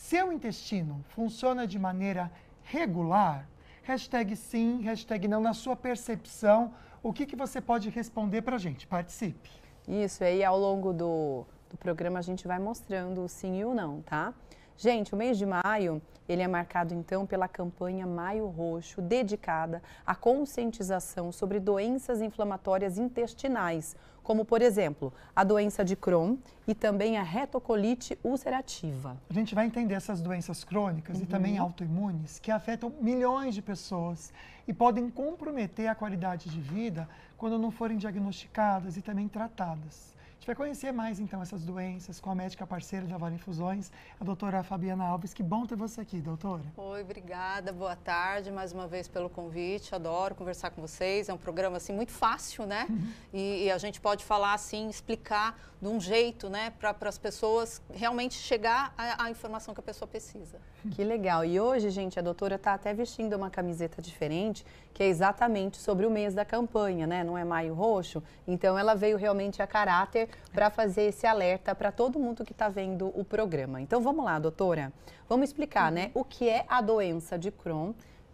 Seu intestino funciona de maneira regular? Hashtag sim, hashtag não, na sua percepção, o que você pode responder para a gente? Participe. Isso, aí ao longo do programa a gente vai mostrando o sim e o não, tá? Gente, o mês de maio, ele é marcado então pela campanha Maio Roxo, dedicada à conscientização sobre doenças inflamatórias intestinais, como, por exemplo, a doença de Crohn e também a retocolite ulcerativa. A gente vai entender essas doenças crônicas e também autoimunes que afetam milhões de pessoas e podem comprometer a qualidade de vida quando não forem diagnosticadas e também tratadas. A gente vai conhecer mais, então, essas doenças com a médica parceira da Vale Infusões, a doutora Fabiana Alves. Que bom ter você aqui, doutora. Oi, obrigada, boa tarde, mais uma vez pelo convite, adoro conversar com vocês, é um programa, assim, muito fácil, né? E a gente pode falar, assim, explicar de um jeito, né, para as pessoas realmente chegar à informação que a pessoa precisa. Que legal, e hoje, gente, a doutora está até vestindo uma camiseta diferente, que é exatamente sobre o mês da campanha, né? Não é Maio Roxo, então ela veio realmente a caráter para fazer esse alerta para todo mundo que está vendo o programa. Então vamos lá, doutora, vamos explicar, né, o que é a doença de Crohn.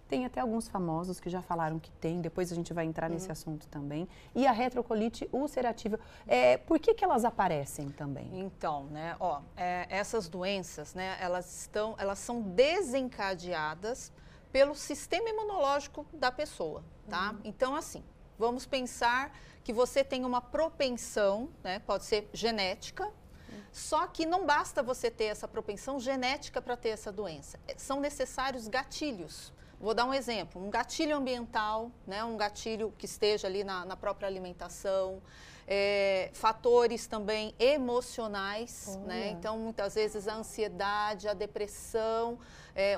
Tem até alguns famosos que já falaram que tem, depois a gente vai entrar nesse assunto também. E a retocolite ulcerativa, por que elas aparecem também? Então, né, essas doenças, né, elas são desencadeadas pelo sistema imunológico da pessoa, tá? Então, assim, vamos pensar que você tem uma propensão, né, pode ser genética, só que não basta você ter essa propensão genética para ter essa doença. São necessários gatilhos. Vou dar um exemplo, um gatilho ambiental, né, um gatilho que esteja ali na própria alimentação, fatores também emocionais, né? Então muitas vezes a ansiedade, a depressão,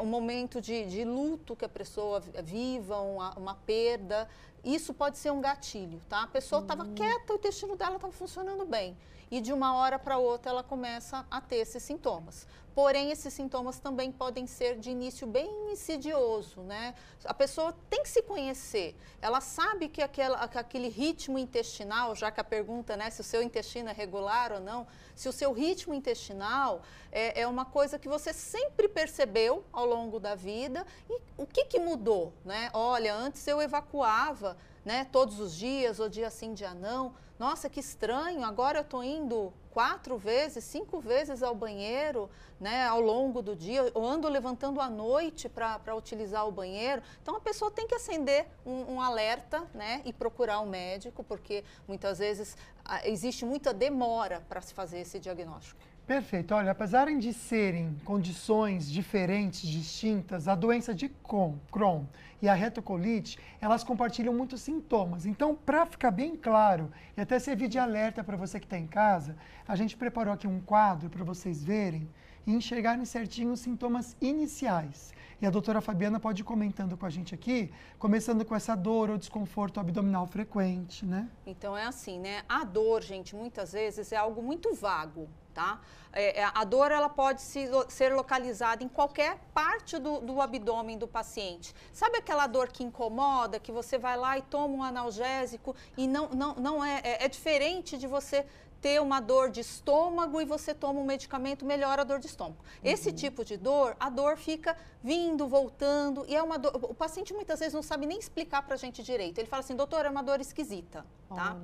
um momento de luto que a pessoa viva, uma perda, isso pode ser um gatilho, tá? A pessoa estava quieta, o intestino dela estava funcionando bem e de uma hora para outra ela começa a ter esses sintomas. Porém, esses sintomas também podem ser de início bem insidioso, né? A pessoa tem que se conhecer. Ela sabe que aquele ritmo intestinal, já que a pergunta, né, se o seu intestino é regular ou não, se o seu ritmo intestinal é uma coisa que você sempre percebeu ao longo da vida e o que mudou, né? Olha, antes eu evacuava, né, todos os dias, ou dia sim, dia não. Nossa, que estranho, agora eu estou indo 4 vezes, 5 vezes ao banheiro, né, ao longo do dia, ou ando levantando à noite para utilizar o banheiro. Então, a pessoa tem que acender um alerta, né, e procurar um médico, porque muitas vezes existe muita demora para se fazer esse diagnóstico. Perfeito. Olha, apesar de serem condições diferentes, distintas, a doença de Crohn e a retocolite, elas compartilham muitos sintomas. Então, para ficar bem claro e até servir de alerta para você que está em casa, a gente preparou aqui um quadro para vocês verem e enxergarem certinho os sintomas iniciais. E a doutora Fabiana pode ir comentando com a gente aqui, começando com essa dor ou desconforto abdominal frequente, né? Então, é assim, né? A dor, gente, muitas vezes é algo muito vago, tá? A dor, ela pode ser localizada em qualquer parte do abdômen do paciente. Sabe aquela dor que incomoda, que você vai lá e toma um analgésico e não é diferente de você ter uma dor de estômago e você toma um medicamento, melhora a dor de estômago. Esse tipo de dor, a dor fica vindo, voltando, e é uma dor, o paciente muitas vezes não sabe nem explicar pra gente direito. Ele fala assim, doutor, é uma dor esquisita, tá?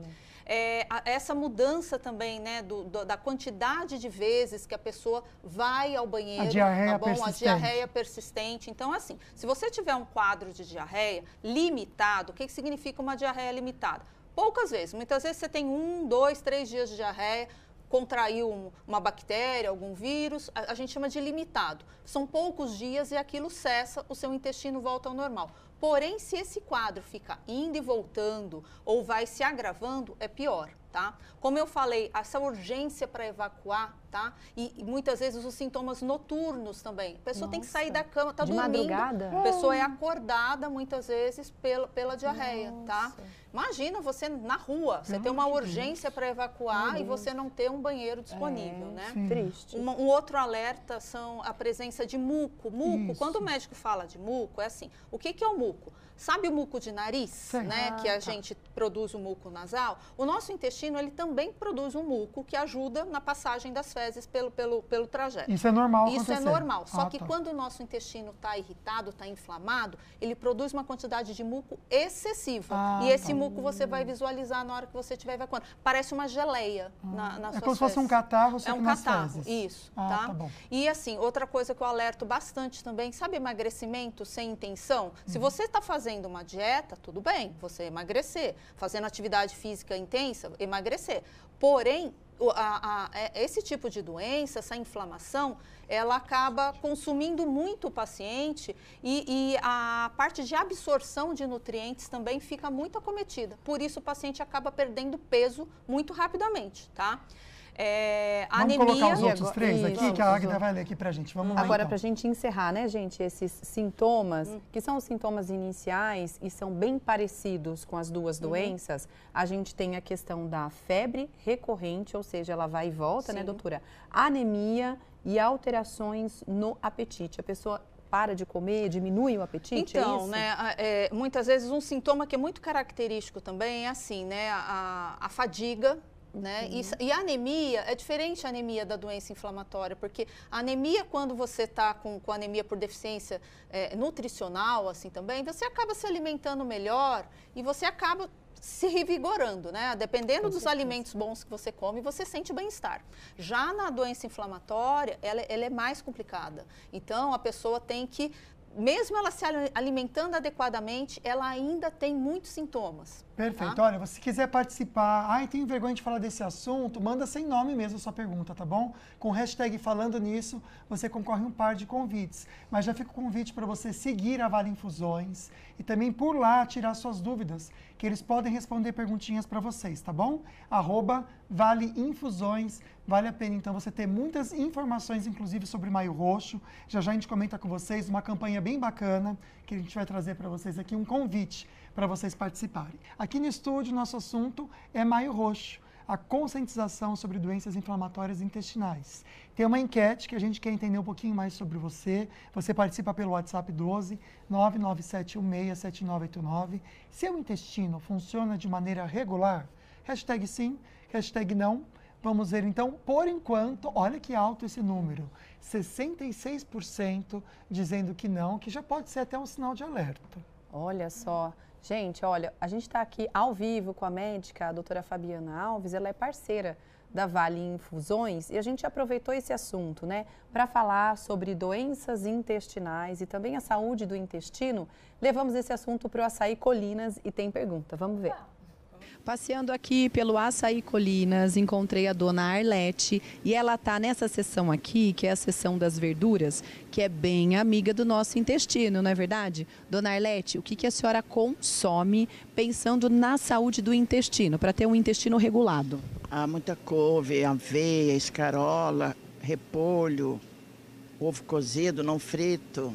Essa mudança também, né, da quantidade de vezes que a pessoa vai ao banheiro, a diarreia tá bom? persistente. A diarreia persistente. Então, assim, se você tiver um quadro de diarreia limitado, o que significa uma diarreia limitada? Poucas vezes, muitas vezes você tem 1, 2, 3 dias de diarreia, contraiu uma bactéria, algum vírus, a gente chama de limitado. São poucos dias e aquilo cessa, o seu intestino volta ao normal. Porém, se esse quadro fica indo e voltando ou vai se agravando, é pior, tá? Como eu falei, essa urgência para evacuar, tá? E muitas vezes os sintomas noturnos também. A pessoa tem que sair da cama, tá dormindo. Madrugada? A pessoa é acordada muitas vezes pela diarreia, tá? Imagina você na rua, você tem uma urgência para evacuar e você não ter um banheiro disponível, né? Sim. Triste. Um outro alerta são a presença de muco. Muco, Isso. quando o médico fala de muco, é assim, o que é o muco? Sabe o muco de nariz, Sim. né? Que a gente produz o muco nasal? O nosso intestino, ele também produz um muco que ajuda na passagem das fezes fezes pelo trajeto. Isso é normal Isso acontecer? é normal. Só que tá. quando o nosso intestino está irritado, está inflamado, ele produz uma quantidade de muco excessiva. E esse muco você vai visualizar na hora que você estiver evacuando. Parece uma geleia nas suas É como se fosse um fezes. catarro, só É que um nas catarro, fezes. isso, Tá bom. E assim, outra coisa que eu alerto bastante também, sabe emagrecimento sem intenção? Se você está fazendo uma dieta, tudo bem, você emagrecer. Fazendo atividade física intensa, emagrecer. Porém, esse tipo de doença, essa inflamação, ela acaba consumindo muito o paciente e a parte de absorção de nutrientes também fica muito acometida. Por isso, o paciente acaba perdendo peso muito rapidamente, tá? Vamos anemia... colocar os outros três aqui, Vamos, que a Águida vai ler aqui pra gente. Vamos lá, Agora, então. para a gente encerrar, né, gente, esses sintomas, que são os sintomas iniciais e são bem parecidos com as duas doenças, a gente tem a questão da febre recorrente, ou seja, ela vai e volta, né, doutora? Anemia e alterações no apetite. A pessoa para de comer, diminui o apetite, Então, é isso? né, muitas vezes um sintoma que é muito característico também é assim, né, a fadiga, né? E a anemia é diferente a anemia da doença inflamatória, porque a anemia, quando você está com anemia por deficiência nutricional, assim também, você acaba se alimentando melhor e você acaba se revigorando, né? Dependendo dos alimentos bons que você come, você sente bem-estar. Já na doença inflamatória, ela é mais complicada. Então, a pessoa tem que, mesmo ela se alimentando adequadamente, ela ainda tem muitos sintomas. Perfeito. Tá? Olha, se quiser participar, tenho vergonha de falar desse assunto, manda sem nome mesmo a sua pergunta, tá bom? Com o hashtag falando nisso, você concorre um par de convites. Mas já fica o convite para você seguir a Vale Infusões e também por lá tirar suas dúvidas, que eles podem responder perguntinhas para vocês, tá bom? @Vale Infusões. Vale a pena, então, você ter muitas informações, inclusive sobre Maio Roxo. Já a gente comenta com vocês uma campanha bem bacana, que a gente vai trazer para vocês aqui, um convite para vocês participarem. Aqui no estúdio, nosso assunto é Maio Roxo, a conscientização sobre doenças inflamatórias intestinais. Tem uma enquete que a gente quer entender um pouquinho mais sobre você. Você participa pelo WhatsApp 12 997167989. Seu intestino funciona de maneira regular? Hashtag sim, hashtag não. Vamos ver então, por enquanto, olha que alto esse número, 66% dizendo que não, que já pode ser até um sinal de alerta. Olha só. Gente, olha, a gente está aqui ao vivo com a médica, a doutora Fabiana Alves, ela é parceira da Vale Infusões e a gente aproveitou esse assunto, né, para falar sobre doenças intestinais e também a saúde do intestino. Levamos esse assunto para o Açaí Colinas e tem pergunta, vamos ver. Passeando aqui pelo Açaí Colinas, encontrei a dona Arlete e ela está nessa seção aqui, que é a seção das verduras, que é bem amiga do nosso intestino, não é verdade? Dona Arlete, o que a senhora consome pensando na saúde do intestino, para ter um intestino regulado? Muita couve, aveia, escarola, repolho, ovo cozido, não frito.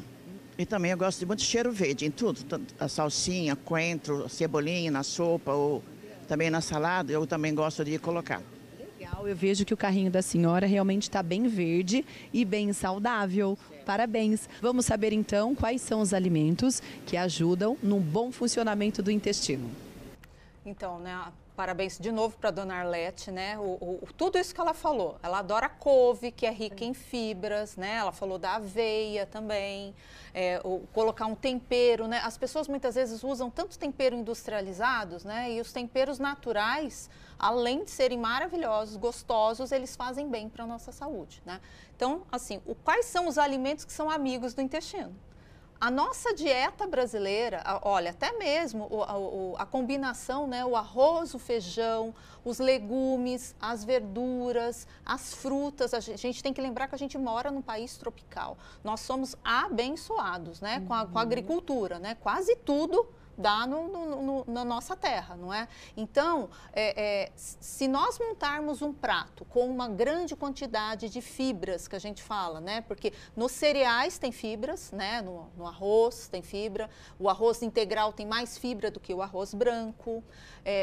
E também eu gosto de muito cheiro verde em tudo, a salsinha, coentro, cebolinha na sopa ou também na salada, eu também gosto de colocar. Legal, eu vejo que o carrinho da senhora realmente está bem verde e bem saudável. Parabéns. Vamos saber então quais são os alimentos que ajudam no bom funcionamento do intestino. Então, né, parabéns de novo para a dona Arlete, né? Tudo isso que ela falou. Ela adora couve, que é rica em fibras, né? Ela falou da aveia também, colocar um tempero, né? As pessoas muitas vezes usam tanto tempero industrializados, né? E os temperos naturais, além de serem maravilhosos, gostosos, eles fazem bem para a nossa saúde, né? Então, assim, quais são os alimentos que são amigos do intestino? A nossa dieta brasileira, olha, até mesmo a combinação, né, o arroz, o feijão, os legumes, as verduras, as frutas, a gente tem que lembrar que a gente mora num país tropical. Nós somos abençoados, né, com a agricultura, né, quase tudo dá na nossa terra, não é? Então, se nós montarmos um prato com uma grande quantidade de fibras, que a gente fala, né? Porque nos cereais tem fibras, né? No arroz tem fibra, o arroz integral tem mais fibra do que o arroz branco,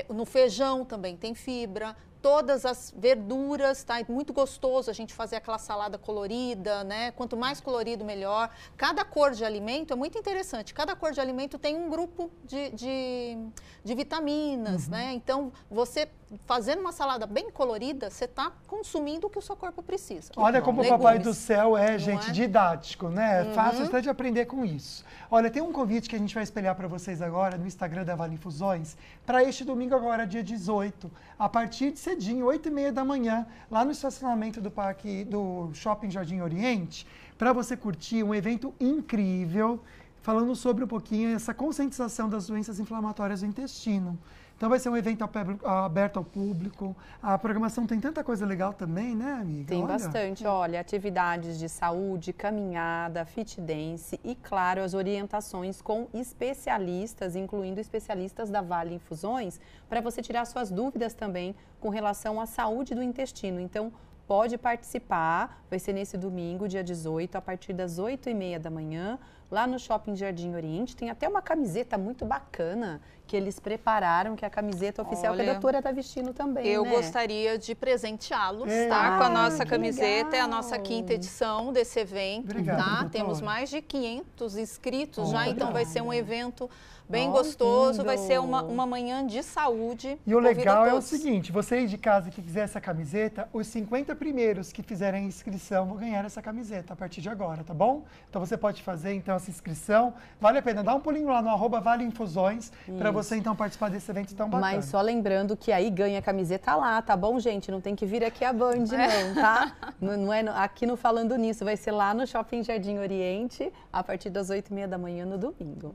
no feijão também tem fibra, todas as verduras, tá? É muito gostoso a gente fazer aquela salada colorida, né? Quanto mais colorido, melhor. Cada cor de alimento é muito interessante. Cada cor de alimento tem um grupo de vitaminas, né? Então, você fazendo uma salada bem colorida, você está consumindo o que o seu corpo precisa. Olha como o Papai do Céu é, gente, didático, né? É fácil até de aprender com isso. Olha, tem um convite que a gente vai espelhar para vocês agora no Instagram da Vale Infusões, para este domingo agora, dia 18, a partir de cedinho, 8h30 da manhã, lá no estacionamento do parque do Shopping Jardim Oriente, para você curtir um evento incrível, falando sobre um pouquinho essa conscientização das doenças inflamatórias do intestino. Então vai ser um evento aberto ao público. A programação tem tanta coisa legal também, né, amiga? Tem bastante. Olha, atividades de saúde, caminhada, fit dance e, claro, as orientações com especialistas, incluindo especialistas da Vale Infusões, para você tirar suas dúvidas também com relação à saúde do intestino. Então, pode participar, vai ser nesse domingo, dia 18, a partir das 8h30 da manhã, lá no Shopping Jardim Oriente. Tem até uma camiseta muito bacana que eles prepararam, que é a camiseta oficial que a doutora está vestindo também, Eu né? gostaria de presenteá-los, tá? Com a nossa camiseta, é a nossa 5ª edição desse evento, Obrigado, tá? doutora. Temos mais de 500 inscritos já, Olha. então vai ser um evento bem gostoso, vai ser uma manhã de saúde. E o legal é o todos. seguinte, você aí de casa que quiser essa camiseta, os 50 primeiros que fizerem a inscrição vão ganhar essa camiseta a partir de agora, tá bom? Então você pode fazer então essa inscrição, vale a pena, dá um pulinho lá no @valeinfusões para você então participar desse evento tão bacana. Mas só lembrando que aí ganha a camiseta lá, tá bom, gente? Não tem que vir aqui a Band, não, tá? Não é aqui no Falando Nisso, vai ser lá no Shopping Jardim Oriente, a partir das 8h30 da manhã no domingo.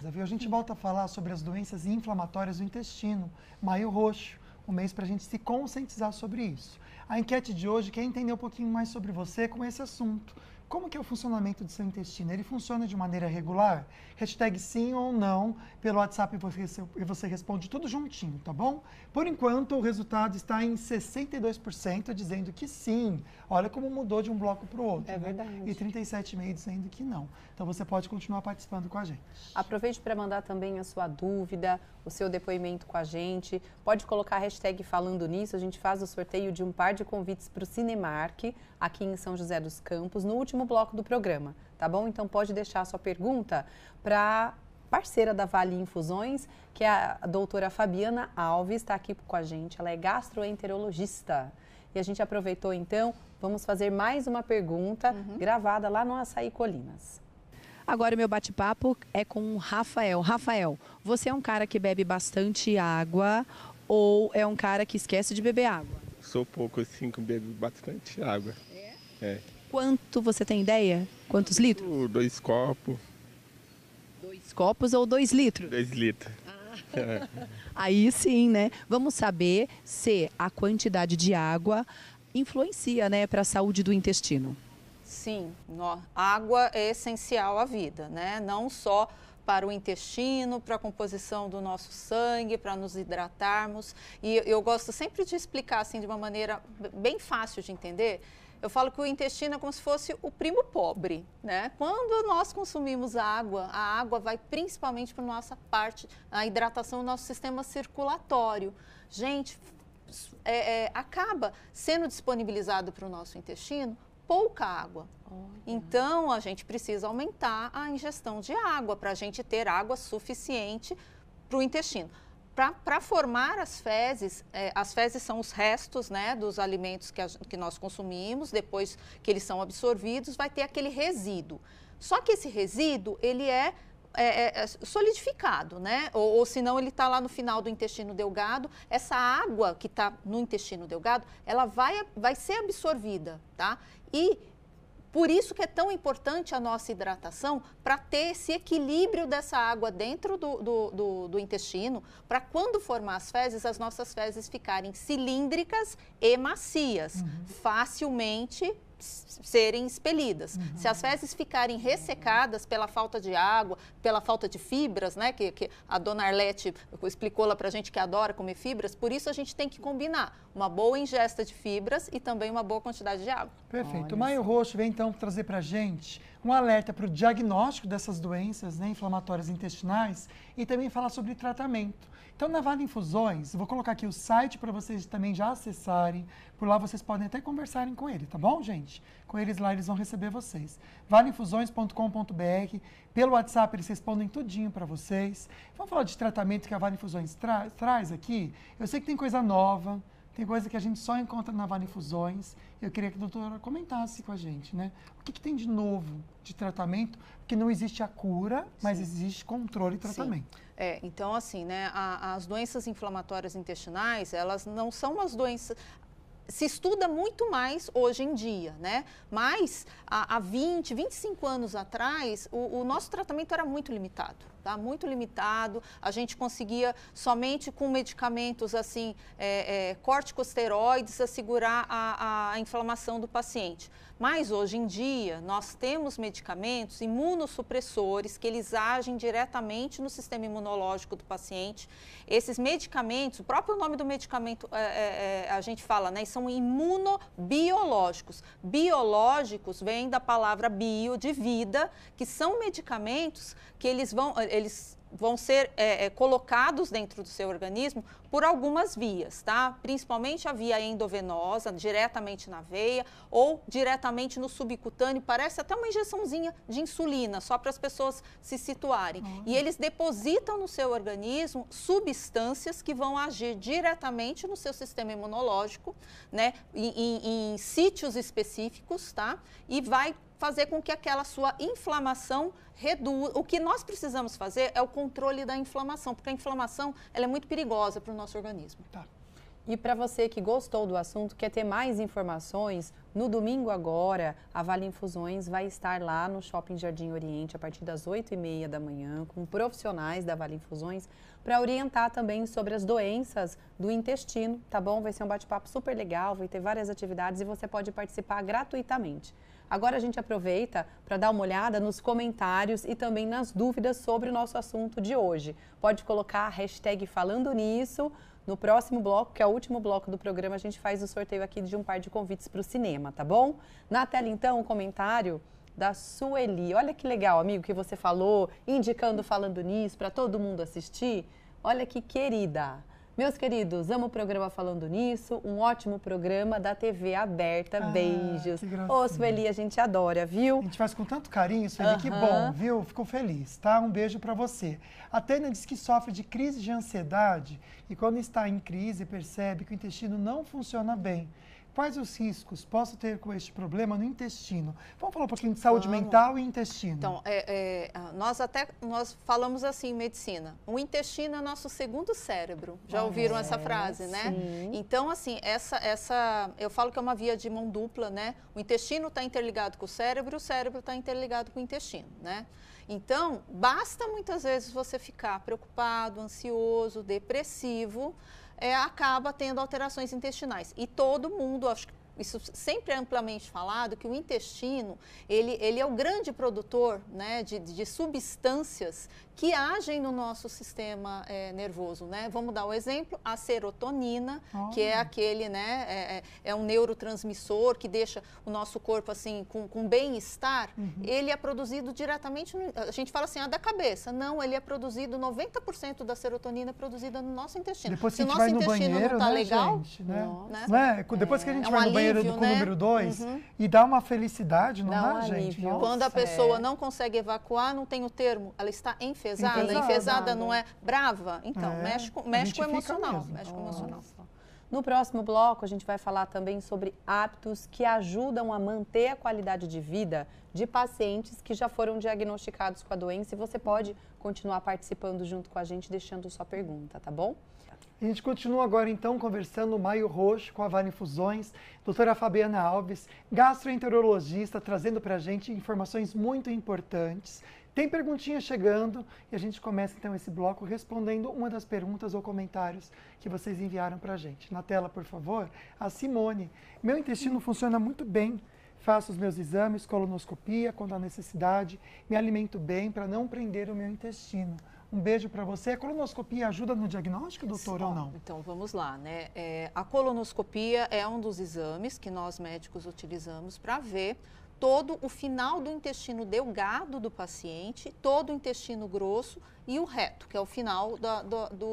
A gente volta a falar sobre as doenças inflamatórias do intestino, Maio Roxo, um mês para a gente se conscientizar sobre isso. A enquete de hoje quer entender um pouquinho mais sobre você com esse assunto. Como que é o funcionamento do seu intestino? Ele funciona de maneira regular? Hashtag sim ou não pelo WhatsApp e você responde tudo juntinho, tá bom? Por enquanto, o resultado está em 62% dizendo que sim. Olha como mudou de um bloco para o outro. É verdade. Né? E 37,5% dizendo que não. Então, você pode continuar participando com a gente. Aproveite para mandar também a sua dúvida, o seu depoimento com a gente. Pode colocar a hashtag Falando Nisso. A gente faz o sorteio de um par de convites para o Cinemark, aqui em São José dos Campos, no último bloco do programa, tá bom? Então pode deixar a sua pergunta para parceira da Vale Infusões, que é a doutora Fabiana Alves, está aqui com a gente. Ela é gastroenterologista. E a gente aproveitou então, vamos fazer mais uma pergunta gravada lá no Açaí Colinas. Agora o meu bate-papo é com o Rafael. Rafael, você é um cara que bebe bastante água ou é um cara que esquece de beber água? Sou pouco assim, que bebo bastante água. É? Quanto você tem ideia? Quantos litros? 2 copos, 2 copos ou 2 litros? 2 litros. Aí sim, né? Vamos saber se a quantidade de água influencia, né, para a saúde do intestino. Sim, água é essencial à vida, né? Não só para o intestino, para a composição do nosso sangue, para nos hidratarmos. E eu gosto sempre de explicar assim de uma maneira bem fácil de entender. Eu falo que o intestino é como se fosse o primo pobre, né? Quando nós consumimos água, a água vai principalmente para a nossa parte, a hidratação do nosso sistema circulatório. Gente, acaba sendo disponibilizado para o nosso intestino pouca água. Então, a gente precisa aumentar a ingestão de água para a gente ter água suficiente para o intestino. Para formar as fezes são os restos, né, dos alimentos que nós consumimos, depois que eles são absorvidos, vai ter aquele resíduo. Só que esse resíduo, ele é solidificado, né? Ou senão ele está lá no final do intestino delgado. Essa água que está no intestino delgado, ela vai ser absorvida, tá? E por isso que é tão importante a nossa hidratação, para ter esse equilíbrio dessa água dentro do intestino, para quando formar as nossas fezes ficarem cilíndricas e macias, facilmente serem expelidas. Se as fezes ficarem ressecadas pela falta de água, pela falta de fibras, né, que a dona Arlete explicou lá pra gente que adora comer fibras, por isso a gente tem que combinar uma boa ingesta de fibras e também uma boa quantidade de água. Perfeito. Olha O Maio Roxo vem então trazer pra gente um alerta para o diagnóstico dessas doenças, né, inflamatórias intestinais e também falar sobre tratamento. Então, na Vale Infusões, eu vou colocar aqui o site para vocês também já acessarem. Por lá vocês podem até conversarem com ele, tá bom, gente? Com eles lá, eles vão receber vocês. valeinfusões.com.br. Pelo WhatsApp, eles respondem tudinho para vocês. Vamos falar de tratamento que a Vale Infusões traz aqui. Eu sei que tem coisa nova, tem coisa que a gente só encontra na Vale Infusões. Eu queria que a doutora comentasse com a gente, né? O que tem de novo de tratamento? Porque não existe a cura, mas existe controle e tratamento. Sim. Então, assim, né, as doenças inflamatórias intestinais, elas não são umas doenças... Se estuda muito mais hoje em dia, né? Mas há 20, 25 anos atrás, o nosso tratamento era muito limitado, tá? Muito limitado. A gente conseguia somente com medicamentos assim, corticosteroides, assegurar a inflamação do paciente. Mas hoje em dia, nós temos medicamentos imunossupressores que eles agem diretamente no sistema imunológico do paciente. Esses medicamentos, o próprio nome do medicamento, a gente fala, né? São imunobiológicos. Biológicos vem da palavra bio, de vida, que são medicamentos que eles vão ser colocados dentro do seu organismo por algumas vias, tá? Principalmente a via endovenosa, diretamente na veia ou diretamente no subcutâneo, parece até uma injeçãozinha de insulina, só para as pessoas se situarem. E eles depositam no seu organismo substâncias que vão agir diretamente no seu sistema imunológico, né? Em sítios específicos, tá? E vai fazer com que aquela sua inflamação reduz. O que nós precisamos fazer é o controle da inflamação, porque a inflamação ela é muito perigosa para o nosso organismo. Tá. E para você que gostou do assunto, quer ter mais informações, no domingo agora, a Vale Infusões vai estar lá no Shopping Jardim Oriente a partir das 8h30 da manhã, com profissionais da Vale Infusões, para orientar também sobre as doenças do intestino, tá bom? Vai ser um bate-papo super legal, vai ter várias atividades e você pode participar gratuitamente. Agora a gente aproveita para dar uma olhada nos comentários e também nas dúvidas sobre o nosso assunto de hoje. Pode colocar a hashtag falando nisso. No próximo bloco, que é o último bloco do programa, a gente faz o sorteio aqui de um par de convites para o cinema, tá bom? Na tela, então, um comentário da Sueli. Olha que legal, amigo, que você falou, indicando falando nisso para todo mundo assistir. Olha que querida. Meus queridos, amo o programa Falando Nisso, um ótimo programa da TV aberta. Beijos. Ô, Sueli, a gente adora, viu? A gente faz com tanto carinho, Sueli, que bom, viu? Fico feliz, tá? Um beijo pra você. A Tânia diz que sofre de crise de ansiedade e quando está em crise percebe que o intestino não funciona bem. Quais os riscos posso ter com este problema no intestino? Vamos falar um pouquinho de saúde mental e intestino. Então, nós falamos assim em medicina, o intestino é nosso segundo cérebro. Já ouviram essa frase, né? Sim. Então, assim, eu falo que é uma via de mão dupla, né? O intestino está interligado com o cérebro está interligado com o intestino, né? Então, basta muitas vezes você ficar preocupado, ansioso, depressivo, acaba tendo alterações intestinais. E todo mundo, acho que isso sempre é amplamente falado, que o intestino, ele é o grande produtor, né, de substâncias que agem no nosso sistema nervoso, né? Vamos dar um exemplo, a serotonina, que é aquele, né, é um neurotransmissor que deixa o nosso corpo, assim, com bem-estar. Ele é produzido diretamente, a gente fala assim, da cabeça. Não, ele é produzido, 90% da serotonina é produzida no nosso intestino. Depois que Se a o gente nosso vai no intestino banheiro, não tá né, legal, gente? Né? né? Não é? Depois que a gente vai no banheiro alívio, com o né? número 2 e dá uma felicidade, não Dá dá, um gente? alívio. Nossa. Quando a pessoa não consegue evacuar, não tem o termo, ela está enfesada. Enfesada não é brava? Então, mexe com o emocional. Mexe com o emocional. No próximo bloco, a gente vai falar também sobre hábitos que ajudam a manter a qualidade de vida de pacientes que já foram diagnosticados com a doença. E você pode continuar participando junto com a gente, deixando sua pergunta, tá bom? A gente continua agora, então, conversando no Maio Roxo com a Vale Infusões, doutora Fabiana Alves, gastroenterologista, trazendo para a gente informações muito importantes. Tem perguntinha chegando e a gente começa, então, esse bloco respondendo uma das perguntas ou comentários que vocês enviaram para a gente. Na tela, por favor, a Simone. Meu intestino funciona muito bem. faço os meus exames, colonoscopia, quando há necessidade, me alimento bem para não prender o meu intestino. Um beijo para você. A colonoscopia ajuda no diagnóstico, doutor, ou não? Então, vamos lá, né? A colonoscopia é um dos exames que nós médicos utilizamos para ver todo o final do intestino delgado do paciente, todo o intestino grosso e o reto, que é o final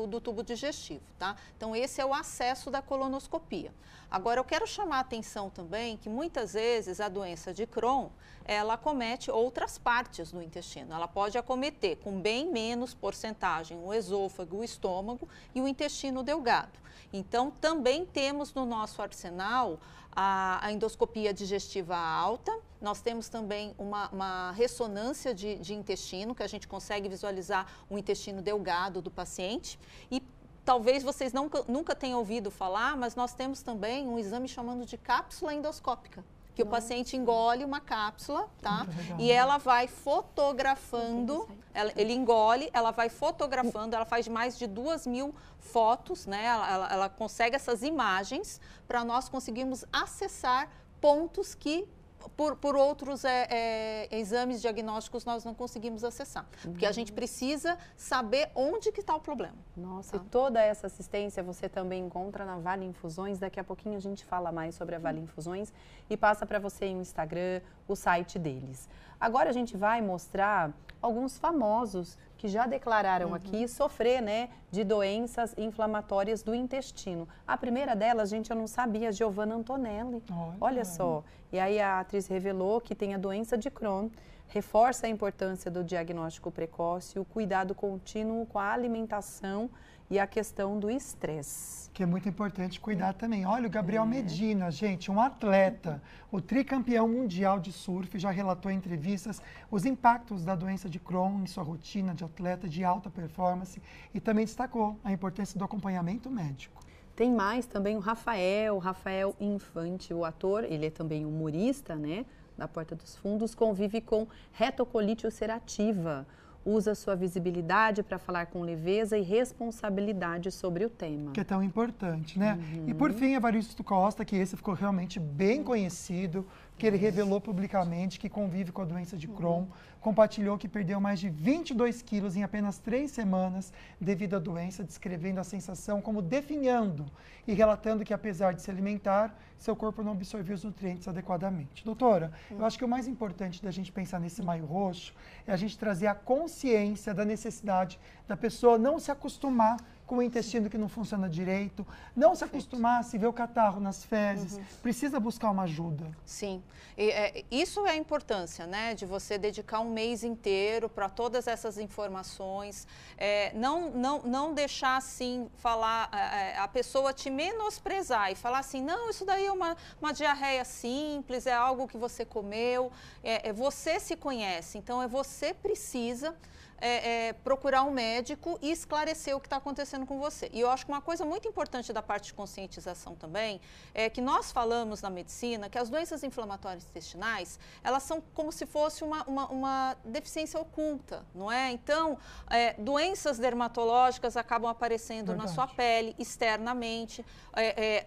do tubo digestivo, tá? Então, esse é o acesso da colonoscopia. Agora, eu quero chamar a atenção também que muitas vezes a doença de Crohn, ela acomete outras partes do intestino. Ela pode acometer com bem menos porcentagem o esôfago, o estômago e o intestino delgado. Então, também temos no nosso arsenal a endoscopia digestiva alta. Nós temos também uma ressonância de intestino, que a gente consegue visualizar o intestino delgado do paciente. E talvez vocês nunca tenham ouvido falar, mas nós temos também um exame chamado de cápsula endoscópica, que o paciente engole uma cápsula, tá? E ela vai fotografando, ele engole, ela vai fotografando, ela faz mais de 2.000 fotos, né? Ela consegue essas imagens para nós conseguirmos acessar pontos que por outros exames diagnósticos nós não conseguimos acessar. Porque a gente precisa saber onde que está o problema. Nossa, tá? E toda essa assistência você também encontra na Vale Infusões. Daqui a pouquinho a gente fala mais sobre a Vale Infusões e passa para você o Instagram, o site deles. Agora a gente vai mostrar alguns famosos que já declararam aqui sofrer, né, de doenças inflamatórias do intestino. A primeira delas, gente, eu não sabia, Giovanna Antonelli. Olha só. E aí a atriz revelou que tem a doença de Crohn, reforça a importância do diagnóstico precoce, o cuidado contínuo com a alimentação e a questão do estresse. Que é muito importante cuidar também. Olha, o Gabriel Medina, gente, um atleta, o tricampeão mundial de surf, já relatou em entrevistas os impactos da doença de Crohn em sua rotina de atleta de alta performance e também destacou a importância do acompanhamento médico. Tem mais também o Rafael Infante, o ator, ele é também humorista, né, da Porta dos Fundos, convive com retocolite ulcerativa. Usa sua visibilidade para falar com leveza e responsabilidade sobre o tema. Que é tão importante, né? E por fim, Evaristo Costa, que esse ficou realmente bem conhecido, que ele revelou publicamente que convive com a doença de Crohn, compartilhou que perdeu mais de 22 quilos em apenas 3 semanas devido à doença, descrevendo a sensação como definhando e relatando que, apesar de se alimentar, seu corpo não absorveu os nutrientes adequadamente. Doutora, eu acho que o mais importante da gente pensar nesse Maio Roxo é a gente trazer a consciência da necessidade da pessoa não se acostumar com o intestino que não funciona direito, não se acostumar a se ver o catarro nas fezes, precisa buscar uma ajuda. Sim, isso é a importância, né, de você dedicar um mês inteiro para todas essas informações, não deixar assim, falar, a pessoa te menosprezar e falar assim, não, isso daí é uma diarreia simples, é algo que você comeu, você se conhece, então você precisa procurar um médico e esclarecer o que está acontecendo com você. E eu acho que uma coisa muito importante da parte de conscientização também é que nós falamos na medicina que as doenças inflamatórias intestinais, elas são como se fosse uma deficiência oculta, não é? Então, doenças dermatológicas acabam aparecendo na sua pele, externamente,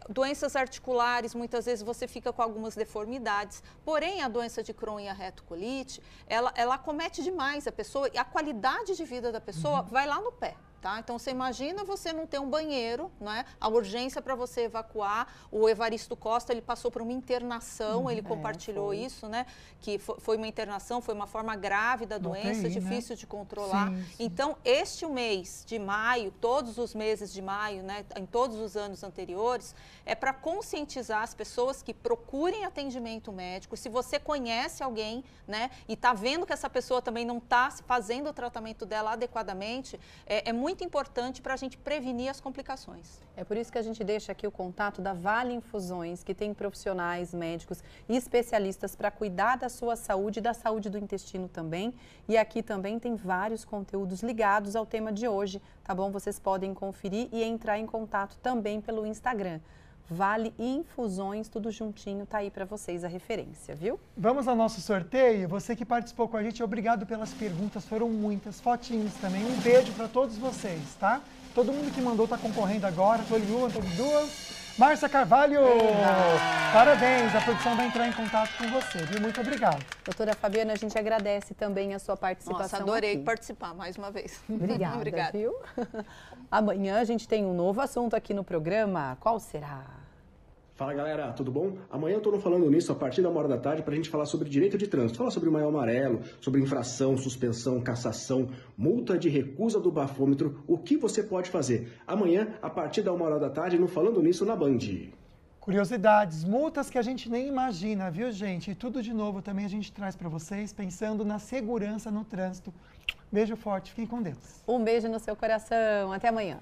doenças articulares, muitas vezes você fica com algumas deformidades, porém a doença de Crohn e a retocolite, ela acomete demais a pessoa e a qualidade de vida da pessoa vai lá no pé. Tá? Então, você imagina você não ter um banheiro, né? A urgência para você evacuar. O Evaristo Costa, ele passou por uma internação, ele compartilhou isso, né? Que foi uma internação, foi uma forma grave da doença, difícil de controlar. Sim. Então, este mês de maio, todos os meses de maio, né? Em todos os anos anteriores, é para conscientizar as pessoas que procurem atendimento médico. Se você conhece alguém, né? E está vendo que essa pessoa também não está fazendo o tratamento dela adequadamente, é muito importante para a gente prevenir as complicações. É por isso que a gente deixa aqui o contato da Vale Infusões, que tem profissionais médicos e especialistas para cuidar da sua saúde e da saúde do intestino também. E aqui também tem vários conteúdos ligados ao tema de hoje, tá bom? Vocês podem conferir e entrar em contato também pelo Instagram. Vale Infusões, tudo juntinho, tá aí para vocês a referência, viu? Vamos ao nosso sorteio. Você que participou com a gente, obrigado pelas perguntas, foram muitas, fotinhos também. Um beijo para todos vocês, tá? Todo mundo que mandou tá concorrendo agora, tô ali uma, tô ali duas. Márcia Carvalho, parabéns, a produção vai entrar em contato com você, viu? Muito obrigado. Doutora Fabiana, a gente agradece também a sua participação. Nossa, adorei aqui. participar mais uma vez. Obrigada, Obrigada. viu? Amanhã a gente tem um novo assunto aqui no programa. Qual será? Fala galera, tudo bom? Amanhã eu tô Falando Nisso a partir da 1h da tarde pra gente falar sobre direito de trânsito. Falar sobre o maio amarelo, sobre infração, suspensão, cassação, multa de recusa do bafômetro, o que você pode fazer. Amanhã, a partir da 1h da tarde, no Falando Nisso na Band. Curiosidades, multas que a gente nem imagina, viu, gente? E tudo de novo também a gente traz para vocês, pensando na segurança no trânsito. Beijo forte, fiquem com Deus. Um beijo no seu coração. Até amanhã.